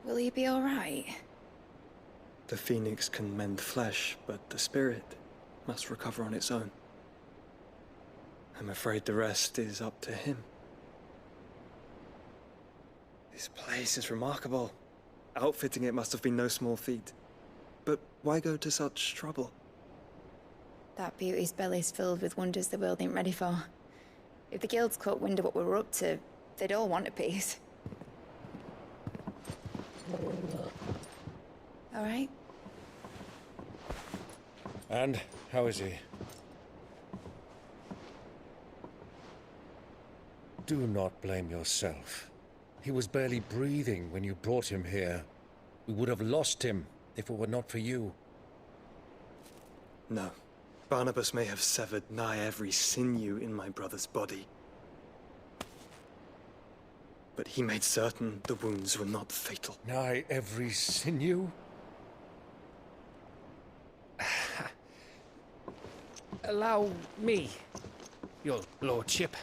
Will he be all right? The phoenix can mend flesh, but the spirit must recover on its own. I'm afraid the rest is up to him. This place is remarkable. Outfitting it must have been no small feat. But why go to such trouble? That beauty's belly's filled with wonders the world ain't ready for. If the guilds caught wind of what we were up to, they'd all want a piece. All right? And how is he? Do not blame yourself. He was barely breathing when you brought him here. We would have lost him if it were not for you. No. Barnabas may have severed nigh every sinew in my brother's body. But he made certain the wounds were not fatal. Nigh every sinew? Allow me, your lordship.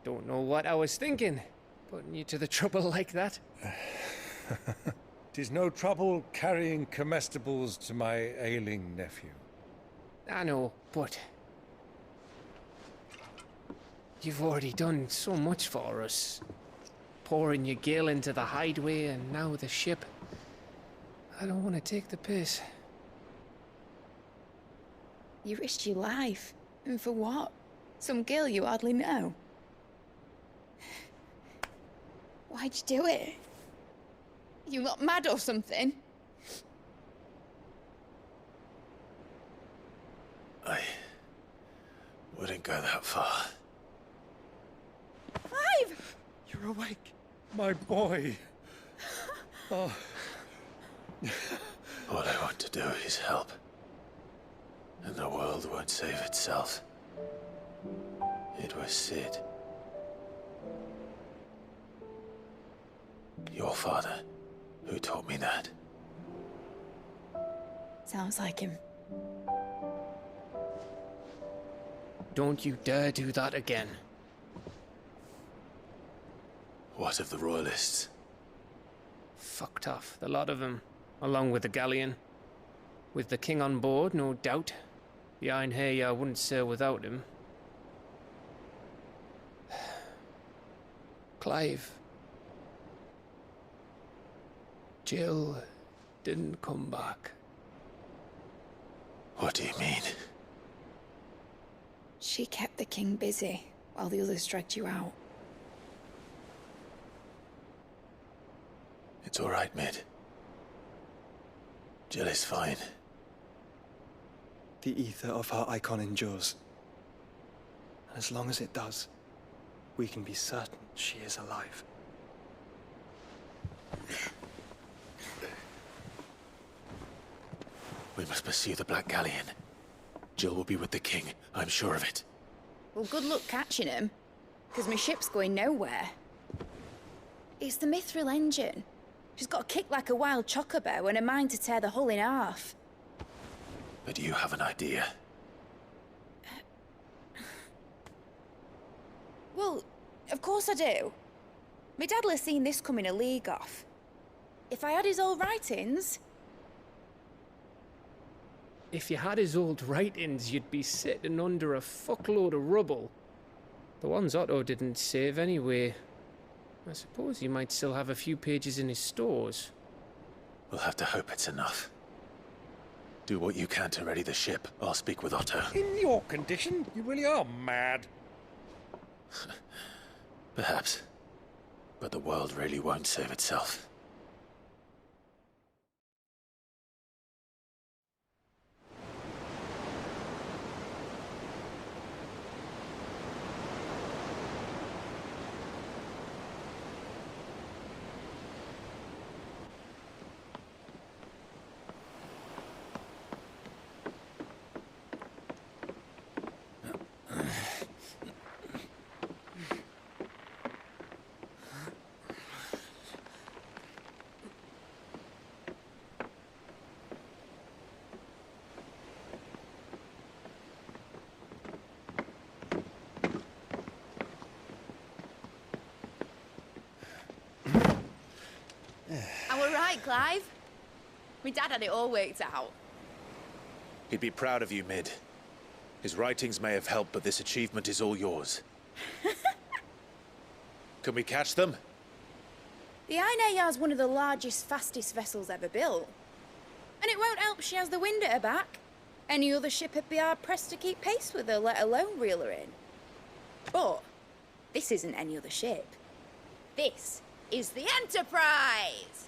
Don't know what I was thinking, putting you to the trouble like that. 'Tis no trouble carrying comestibles to my ailing nephew. I know, but you've already done so much for us. Pouring your gil into the hideaway and now the ship. I don't want to take the piss. You risked your life. And for what? Some girl you hardly know. Why'd you do it? You not mad or something? I wouldn't go that far. Clive! You're awake. My boy! Oh. All I want to do is help. And the world won't save itself. It was Sid. Your father, who taught me that. Sounds like him. Don't you dare do that again. What of the Royalists? Fucked off, the lot of them, along with the galleon. With the king on board, no doubt. Behind here, I wouldn't sail without him. Clive. Jill didn't come back. What do you mean? She kept the king busy while the others dragged you out. It's all right, Mid. Jill is fine. The ether of her icon endures. And as long as it does, we can be certain she is alive. We must pursue the Black Galleon. Jill will be with the king, I'm sure of it. Well, good luck catching him, because my ship's going nowhere. It's the Mithril engine. She's got a kick like a wild chocobo and a mind to tear the hull in half. But you have an idea. Well, of course I do. My dad'll have seen this coming a league off. If I had his old writings... If you had his old writings, you'd be sitting under a fuckload of rubble. The ones Otto didn't save anyway. I suppose you might still have a few pages in his stores. We'll have to hope it's enough. Do what you can to ready the ship. I'll speak with Otto. In your condition, you really are mad. Perhaps. But the world really won't save itself. right, Clive. My dad had it all worked out. He'd be proud of you, Mid. His writings may have helped, but this achievement is all yours. Can we catch them? The Aina Yar's one of the largest, fastest vessels ever built. And it won't help she has the wind at her back. Any other ship would be hard-pressed to keep pace with her, let alone reel her in. But this isn't any other ship. This is the Enterprise!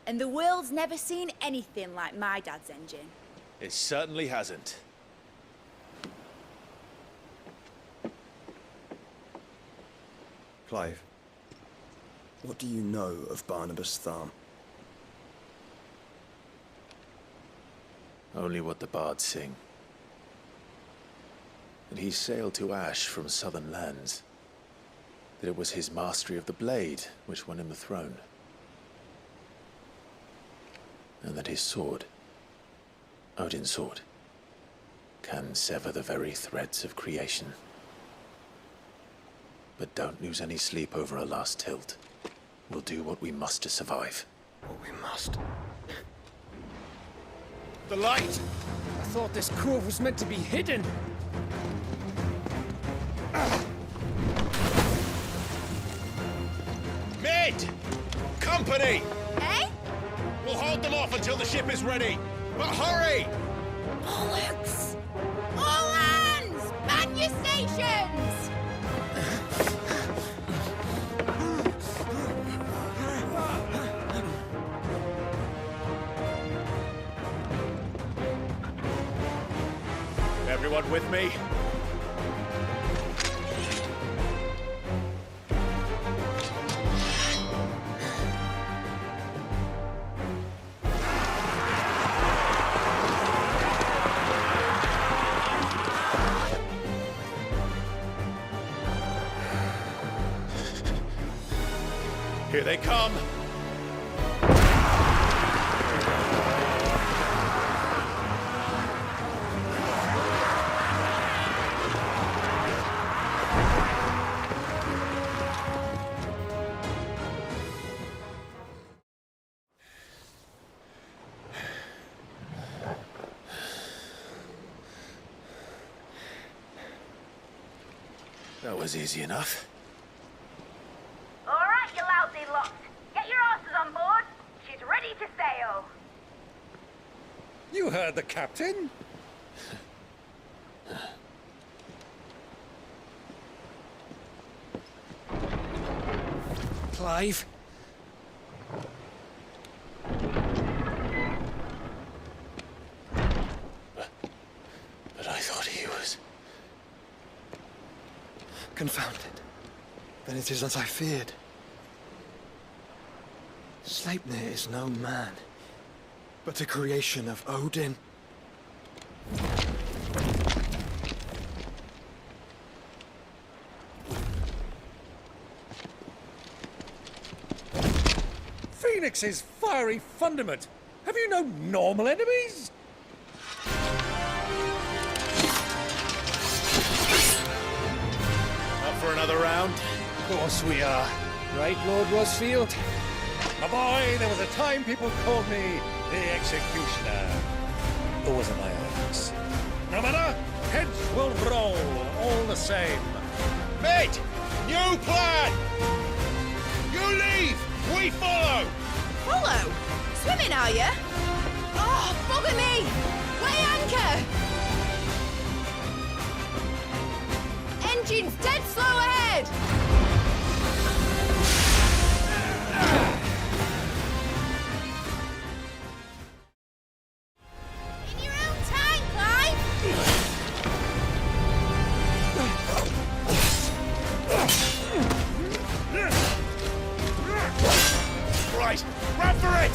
And the world's never seen anything like my dad's engine. It certainly hasn't. Clive, what do you know of Barnabas Tharm? Only what the bards sing. That he sailed to Ash from southern lands. That it was his mastery of the blade which won him the throne. And that his sword, Odin's sword, can sever the very threads of creation. But don't lose any sleep over a last tilt. We'll do what we must to survive. What we must. The light! I thought this cove was meant to be hidden. Mid! Company! Eh? We'll hold them off until the ship is ready. But hurry! Bollocks! All hands! Man your stations! Everyone with me? Here they come! That was easy enough. All right, you lousy lot. Get your asses on board. She's ready to sail. You heard the captain. Clive? But I thought he was... Confounded. Then it is as I feared. Sleipnir is no man, but a creation of Odin. Phoenix's fiery fundament. Have you no normal enemies? Up for another round? Of course we are. Right, Lord Rosfield? My boy, there was a time people called me the Executioner. Or was it my axe? No matter, heads will roll all the same. Mate! New plan! You leave! We follow! Follow? Swimming, are you? Oh, bugger me! Weigh anchor! Engine's dead slow ahead! In your own time, Clive! Right! Run for it!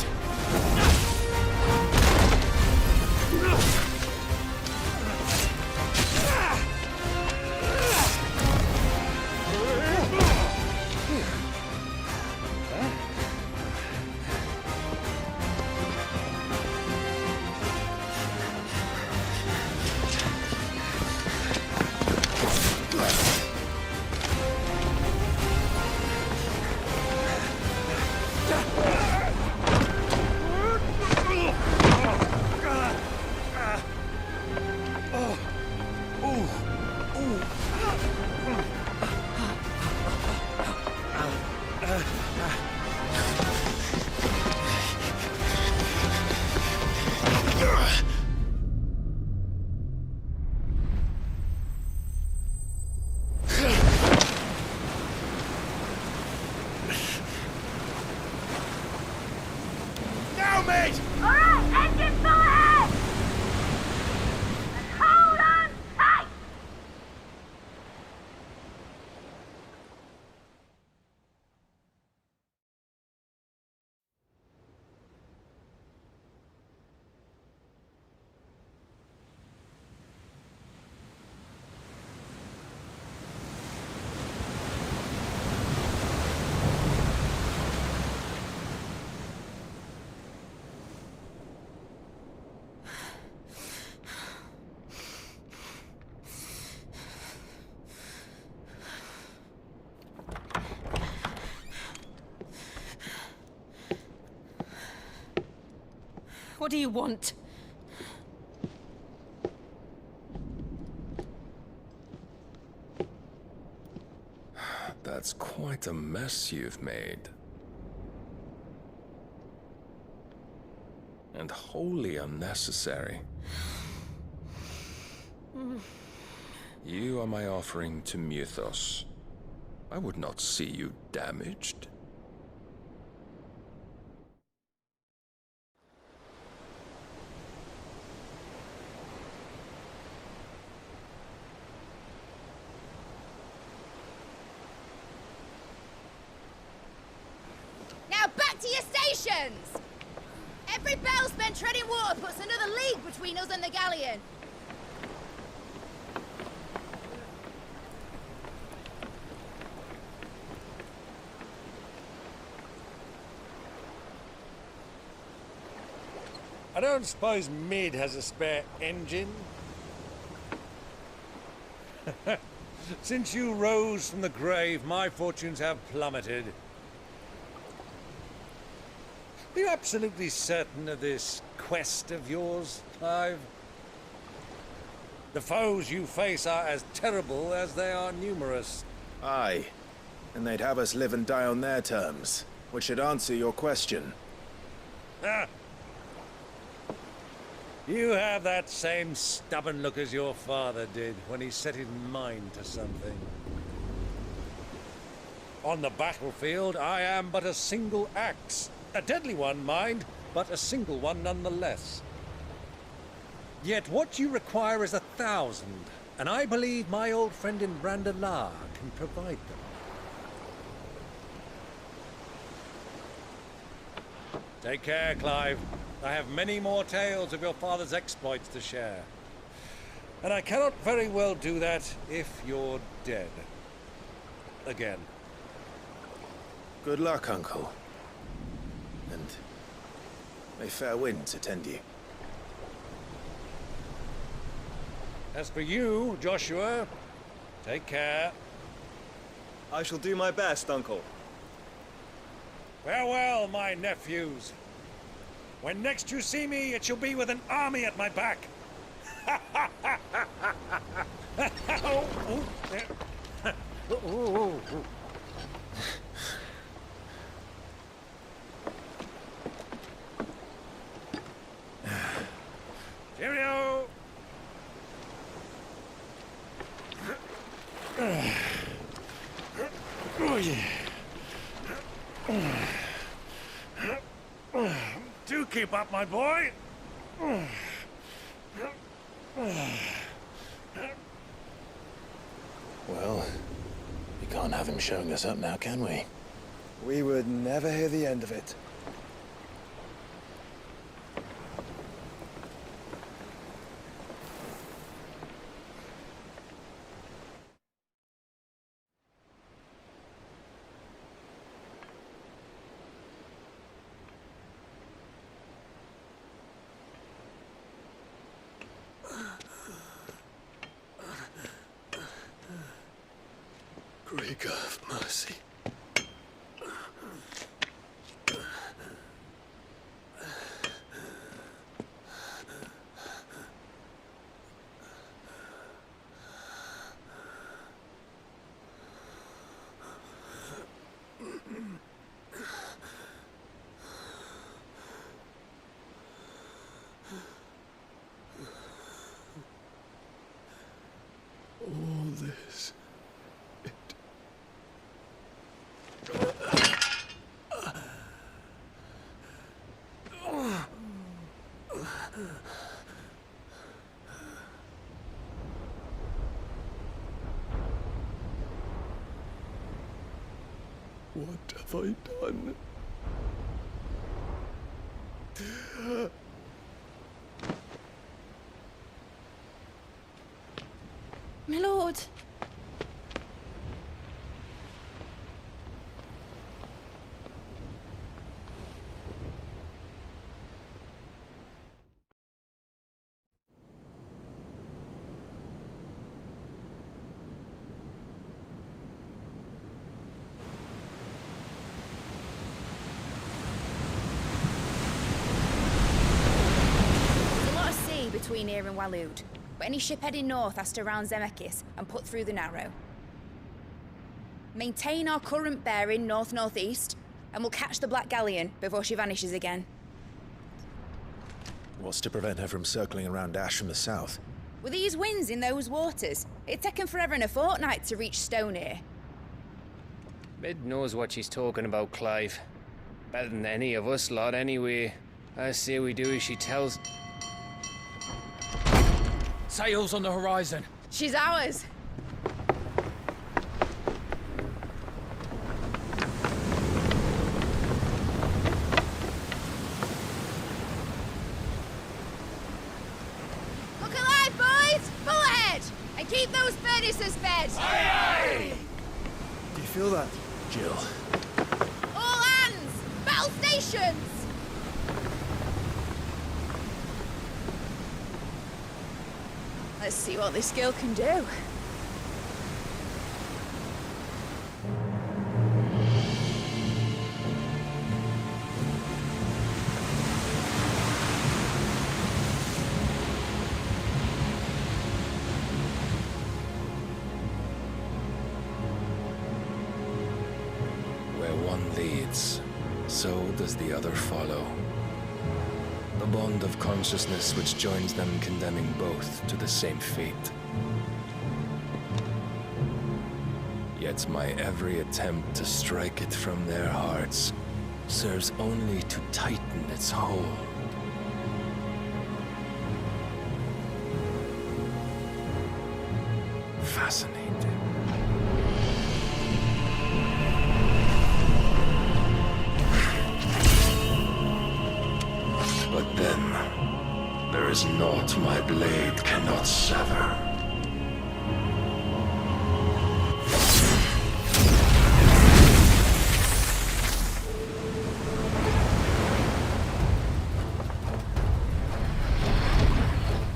Now, mate! Alright, engine full ahead! And hold on tight! What do you want? That's quite a mess you've made. And wholly unnecessary. You are my offering to Mythos. I would not see you damaged. Now back to your stations! Every bell spent treading water puts another league between us and the galleon. I don't suppose Mid has a spare engine? Since you rose from the grave, my fortunes have plummeted. Are you absolutely certain of this quest of yours, Clive? The foes you face are as terrible as they are numerous. Aye. And they'd have us live and die on their terms, which should answer your question. Ah! You have that same stubborn look as your father did when he set his mind to something. On the battlefield, I am but a single axe. A deadly one, mind, but a single one nonetheless. Yet what you require is 1,000, and I believe my old friend in Brandalar can provide them. Take care, Clive. I have many more tales of your father's exploits to share. And I cannot very well do that if you're dead. Again. Good luck, Uncle. And may fair winds attend you. As for you, Joshua, take care. I shall do my best, Uncle. Farewell, my nephews. When next you see me, it shall be with an army at my back. Cheerio! Oh, yeah. Do keep up, my boy. Well, we can't have him showing us up now, can we? We would never hear the end of it. Greek of mercy. What have I done? My lord. Between here and Waloed, but any ship heading north has to round Zemeckis and put through the Narrow. Maintain our current bearing north-northeast, and we'll catch the Black Galleon before she vanishes again. What's to prevent her from circling around Ash from the south? With these winds in those waters, it'd taken forever and a fortnight to reach Stonehenge. Mid knows what she's talking about, Clive. Better than any of us lot, anyway. I say we do as she tells. Sails on the horizon. She's ours. Look alive, boys! Full ahead! And keep those furnaces fed! Aye, aye! Do you feel that? Jill. All hands! Battle stations! Let's see what this girl can do. Where one leads, so does the other follow. The bond of consciousness which joins them condemning both to the same fate. Yet my every attempt to strike it from their hearts serves only to tighten its hold. Fascinating. But then, there is naught my blade cannot sever.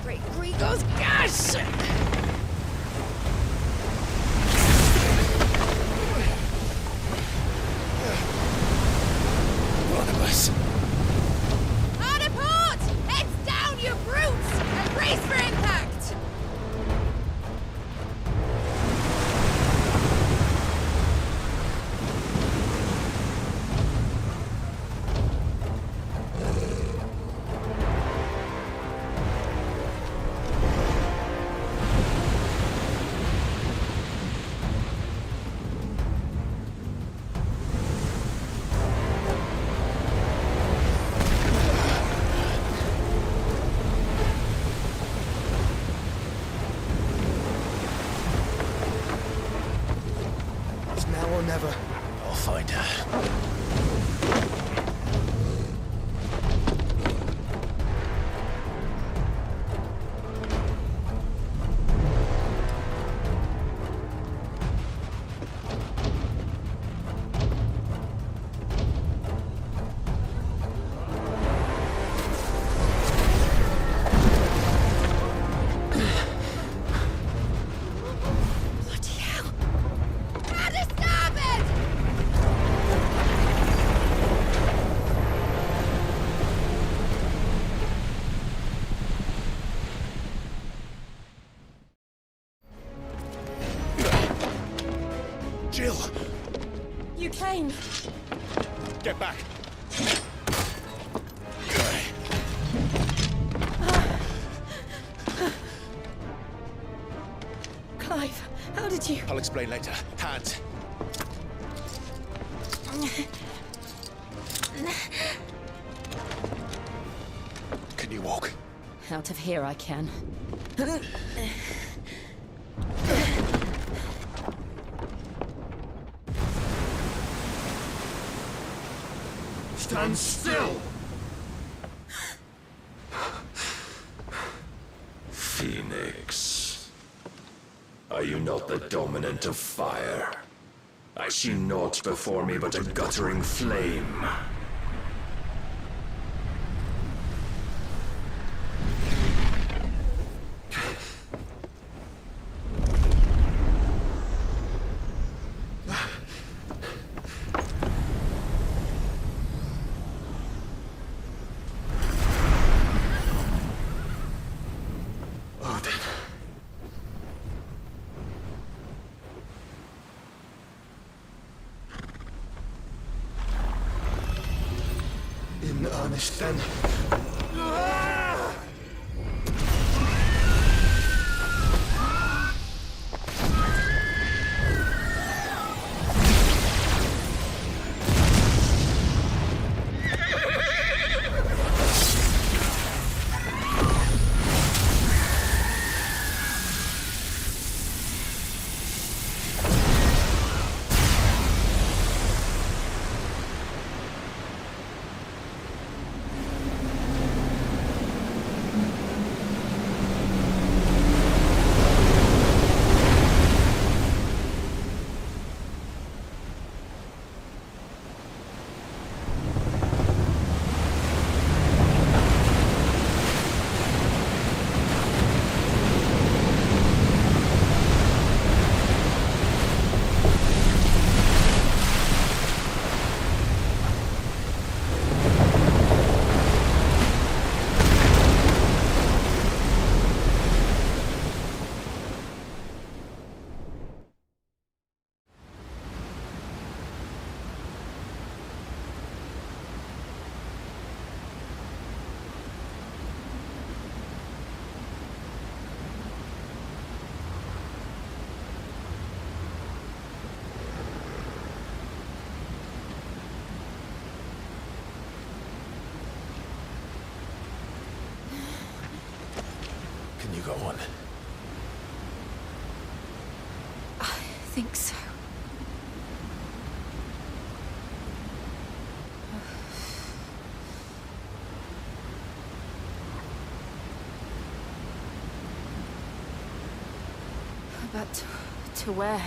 Great Gregor's gosh! Barnabas. Hard a port! Heads down, you brutes! And brace for impact! It's now or never. I'll find her. Bloody hell! Out of starboard! Jill! You came. Get back! Clive, how did you... I'll explain later. Hands. Can you walk? Out of here I can. Stand still! Phoenix. Are you not the dominant of fire? I see naught before me but a guttering flame. In earnest, then. Can you go on? I think so. But to where?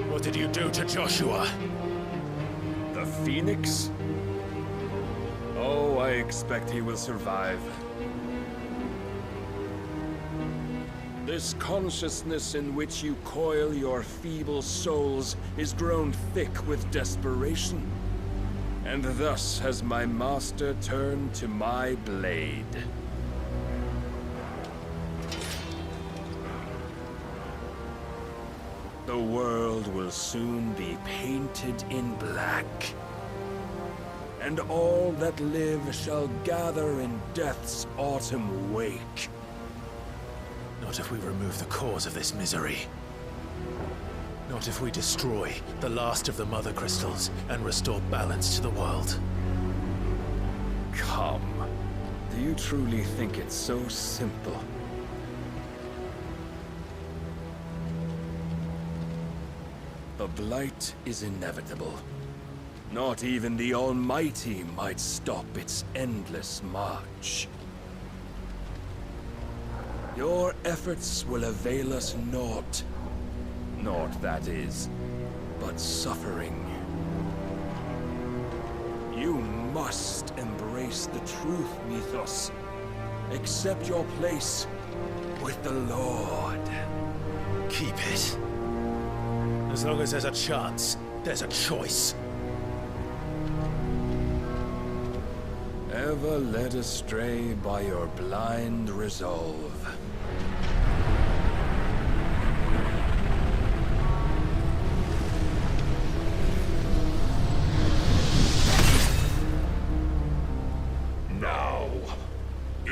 What did you do to Joshua? The Phoenix? Oh, I expect he will survive. This consciousness in which you coil your feeble souls is grown thick with desperation. And thus has my master turned to my blade. The world will soon be painted in black. And all that live shall gather in death's autumn wake. Not if we remove the cause of this misery. Not if we destroy the last of the Mother Crystals and restore balance to the world. Come. Do you truly think it's so simple? The Blight is inevitable. Not even the Almighty might stop its endless march. Your efforts will avail us naught. Naught, that is, but suffering. You must embrace the truth, Mythos. Accept your place with the Lord. Keep it. As long as there's a chance, there's a choice. Ever led astray by your blind resolve. Now,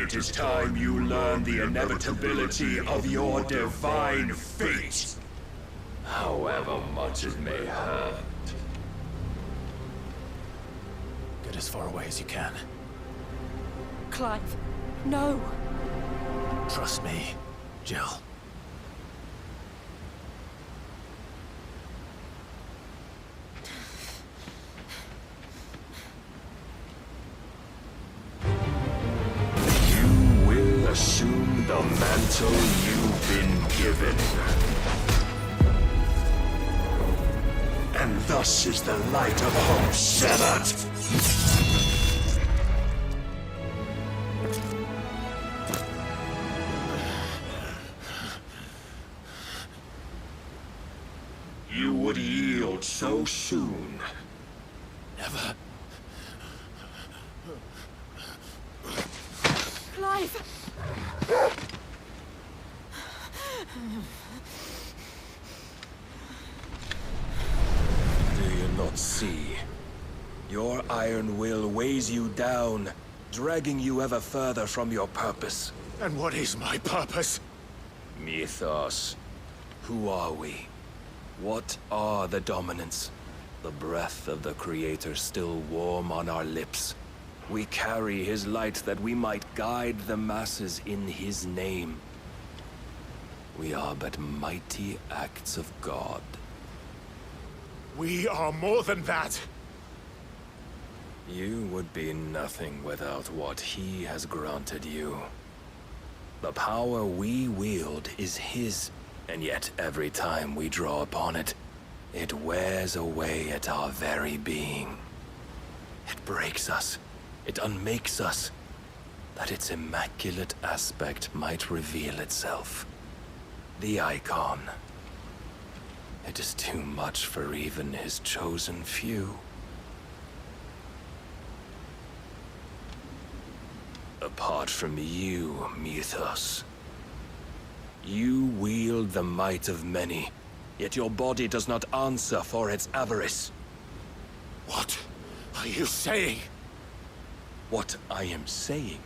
It is time you learn the inevitability of your divine fate, however much it may hurt. Get as far away as you can. Clive, no. Trust me, Jill. Assume the mantle you've been given. And thus is the light of hope severed. You would yield so soon. Never. Clive! Do you not see? Your iron will weighs you down, dragging you ever further from your purpose. And what is my purpose? Mythos. Who are we? What are the dominants? The breath of the Creator still warm on our lips. We carry his light that we might guide the masses in his name. We are but mighty acts of God. We are more than that. You would be nothing without what he has granted you. The power we wield is his, and yet every time we draw upon it, it wears away at our very being. It breaks us. It unmakes us, that its immaculate aspect might reveal itself. The icon. It is too much for even his chosen few. Apart from you, Mythos, you wield the might of many, yet your body does not answer for its avarice. What are you saying? What I am saying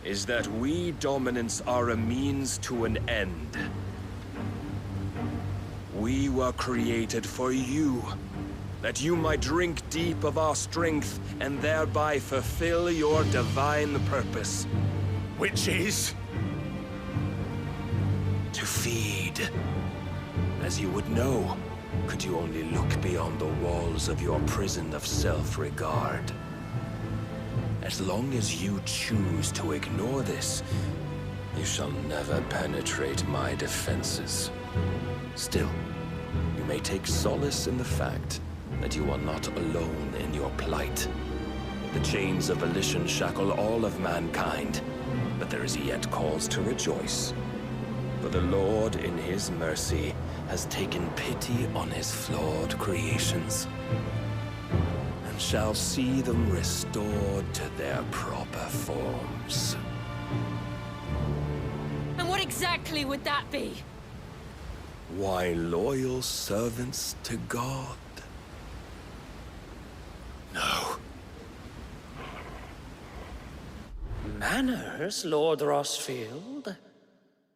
is that we dominants are a means to an end. We were created for you, that you might drink deep of our strength and thereby fulfill your divine purpose. Which is? To feed. As you would know, could you only look beyond the walls of your prison of self-regard. As long as you choose to ignore this, you shall never penetrate my defenses. Still, you may take solace in the fact that you are not alone in your plight. The chains of volition shackle all of mankind, but there is yet cause to rejoice. For the Lord, in his mercy, has taken pity on his flawed creations, and shall see them restored to their proper forms. And what exactly would that be? Why, loyal servants to God. No. Manners, Lord Rossfield?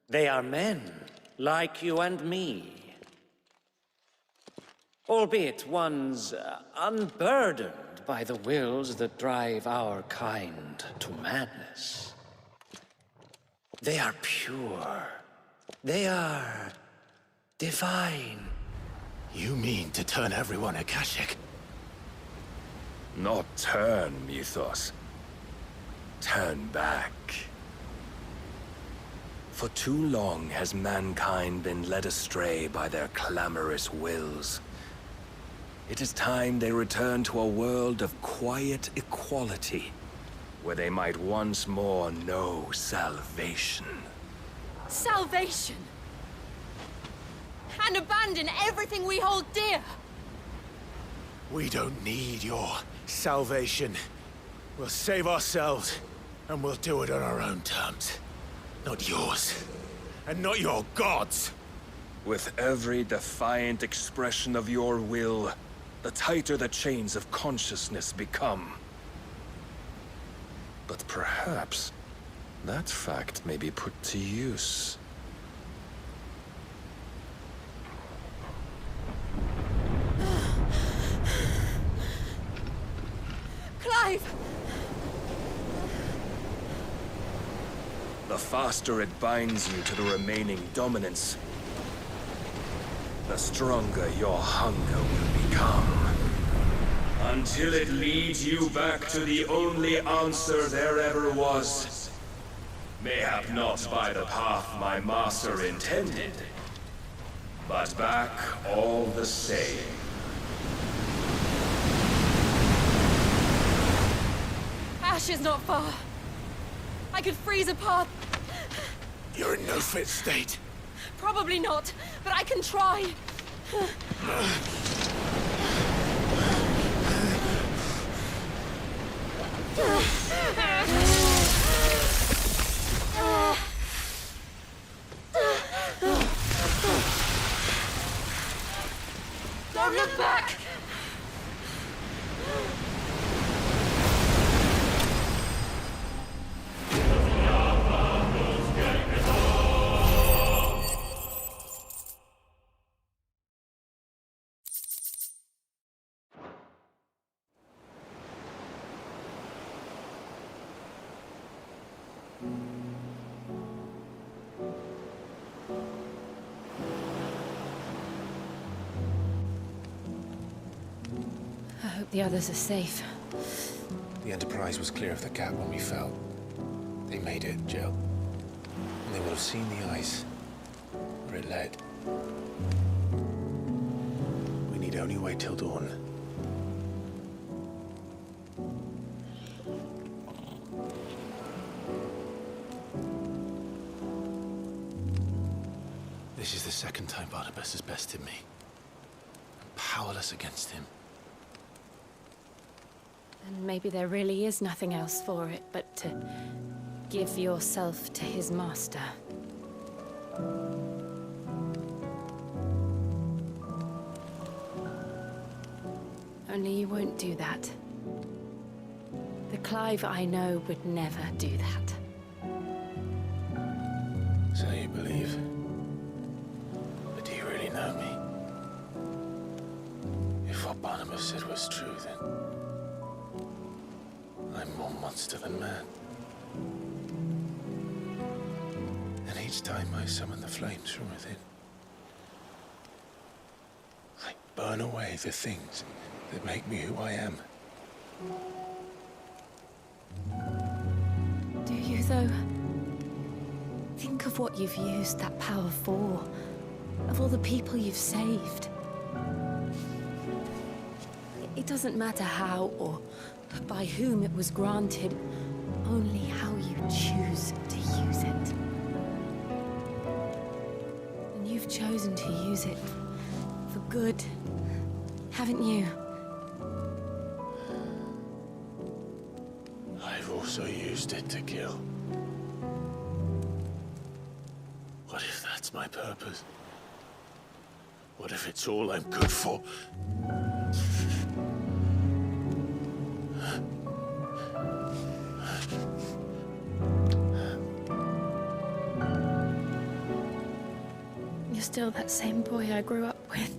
They are men, like you and me. Albeit ones unburdened by the wills that drive our kind to madness. They are pure. They are divine. You mean to turn everyone Akashic? Not turn, Mythos. Turn back. For too long has mankind been led astray by their clamorous wills. It is time they return to a world of quiet equality, where they might once more know salvation. Salvation! And abandon everything we hold dear! We don't need your salvation. We'll save ourselves, and we'll do it on our own terms. Not yours. And not your gods! With every defiant expression of your will, the tighter the chains of consciousness become. But perhaps that fact may be put to use. Clive! The faster it binds you to the remaining dominance, the stronger your hunger will become. Until it leads you back to the only answer there ever was. Mayhap not by the path my master intended, but back all the same. Ash is not far. I could freeze a path. You're in no fit state. Probably not, but I can try. Don't look back! I hope the others are safe. The Enterprise was clear of the gap when we fell. They made it, Jill. And they would have seen the ice where it led. We need only wait till dawn. This is the second time Barnabas has bested me. I'm powerless against him. And maybe there really is nothing else for it but to give yourself to his master. Only you won't do that. The Clive I know would never do that. So you believe? But do you really know me? If what Barnabas said was true, then I'm more monster than man. And each time I summon the flames from within, I burn away the things that make me who I am. Do you, though? Think of what you've used that power for. Of all the people you've saved. It doesn't matter how or by whom it was granted, only how you choose to use it. And you've chosen to use it for good, haven't you? I've also used it to kill. What if that's my purpose? What if it's all I'm good for? You're still that same boy I grew up with.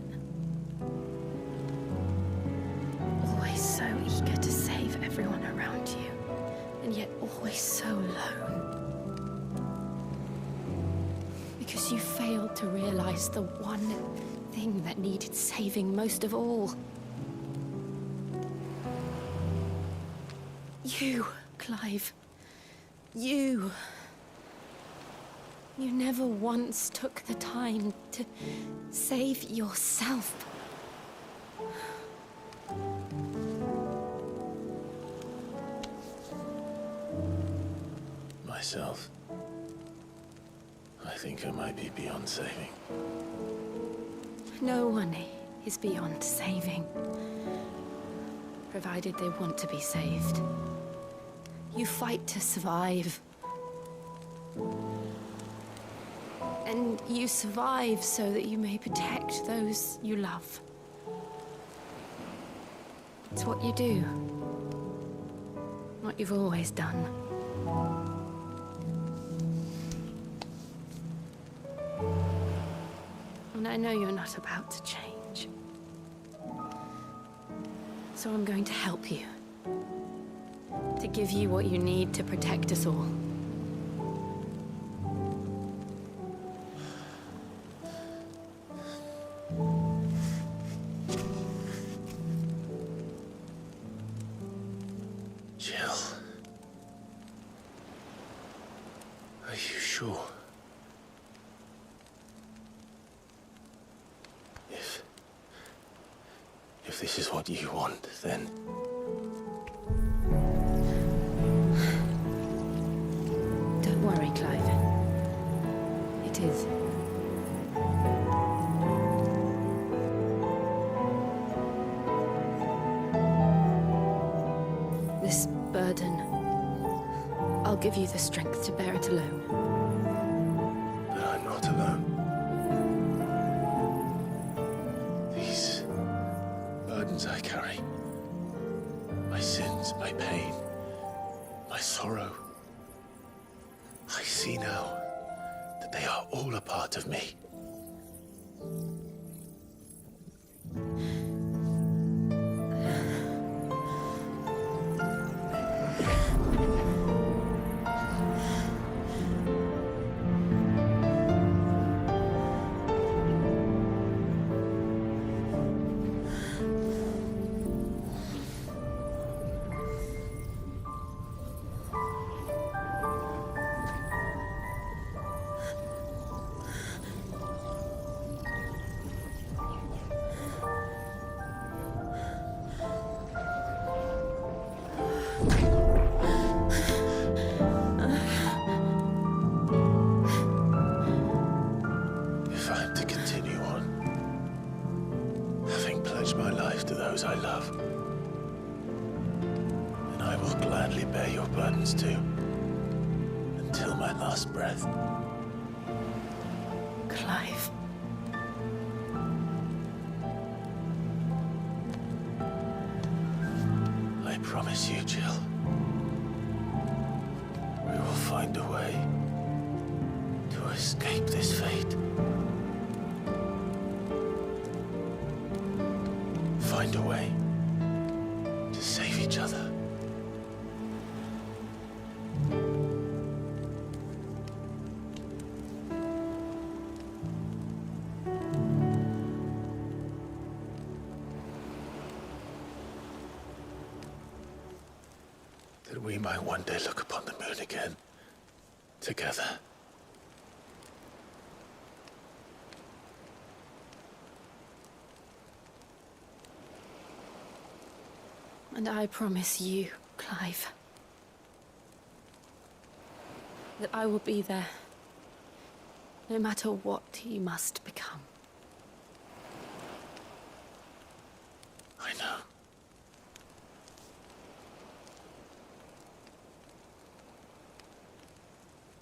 Always so eager to save everyone around you, and yet always so alone. Because you failed to realize the one thing that needed saving most of all. You, Clive. You. You never once took the time to save yourself. Myself. I think I might be beyond saving. No one is beyond saving, provided they want to be saved. You fight to survive. And you survive so that you may protect those you love. It's what you do. what you've always done. And I know you're not about to change. So I'm going to help you. To give you what you need to protect us all. Jill. Are you sure? If this is what you want, then... Don't worry, Clive. It is. This burden, I'll give you the strength to bear it alone. But I'm not alone. These burdens I carry, my sins, my pain, my sorrow, I see now that they are all a part of me. If I'm to continue on, having pledged my life to those I love, then I will gladly bear your burdens too, until my last breath. Clive. I promise you, Jill, we will find a way to escape this fate. Find a way to save each other. That we might one day look upon the moon again, together. And I promise you, Clive, that I will be there, no matter what you must become. I know.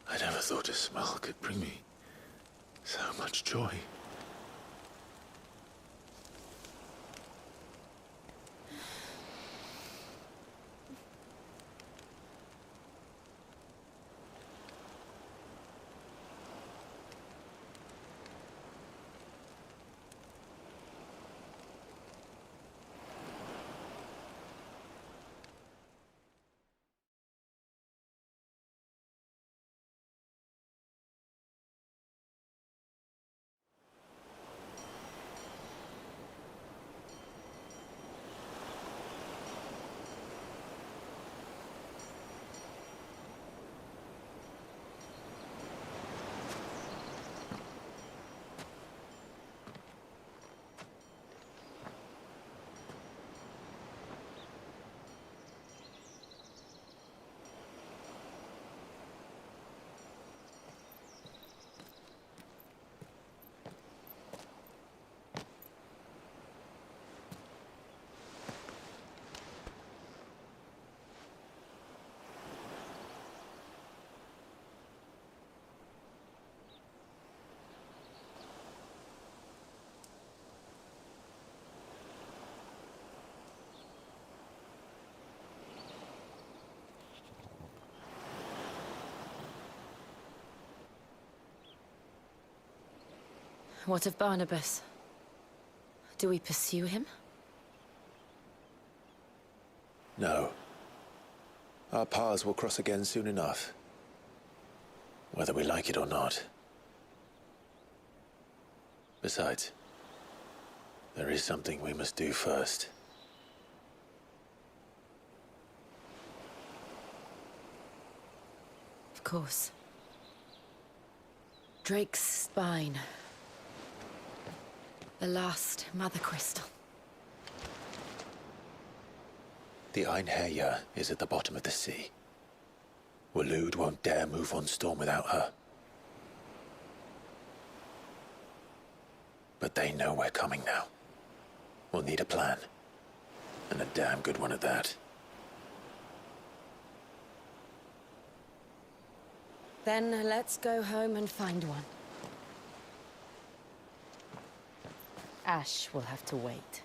I never thought a smile could bring me so much joy. What of Barnabas? Do we pursue him? No. Our paths will cross again soon enough. Whether we like it or not. Besides, there is something we must do first. Of course. Drake's spine. The last Mother Crystal. The Einherja is at the bottom of the sea. Waloed won't dare move on Storm without her. But they know we're coming now. We'll need a plan. And a damn good one at that. Then let's go home and find one. Ash will have to wait.